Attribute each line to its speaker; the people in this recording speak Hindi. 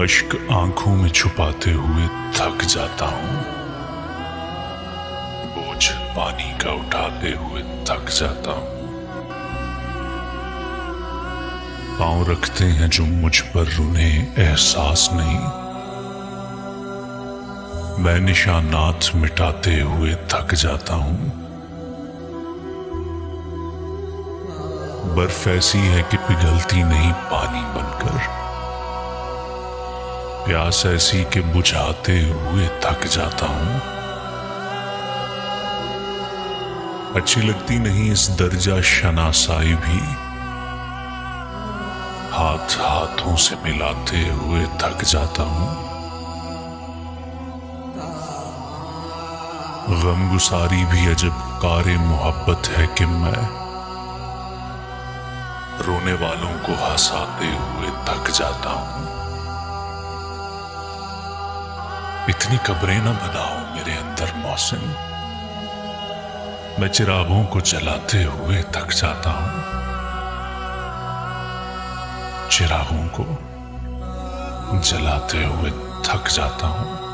Speaker 1: अश्क आंखों में छुपाते हुए थक जाता हूँ। बोझ पानी का उठाते हुए थक जाता हूँ। पांव रखते हैं जो मुझ पर, उन्हें एहसास नहीं। मैं निशानात मिटाते हुए थक जाता हूँ। बर्फ ऐसी है कि पिघलती नहीं पानी बनकर। प्यास ऐसी कि बुझाते हुए थक जाता हूं। अच्छी लगती नहीं इस दर्जा शनासाई भी। हाथ हाथों से मिलाते हुए थक जाता हूं। गमगुसारी भी अजब कारे मोहब्बत है कि मैं रोने वालों को हंसाते हुए थक जाता हूं। इतनी कब्रें न बनाओ मेरे अंदर मौसम, मैं चिरागों को जलाते हुए थक जाता हूं। चिरागों को जलाते हुए थक जाता हूं।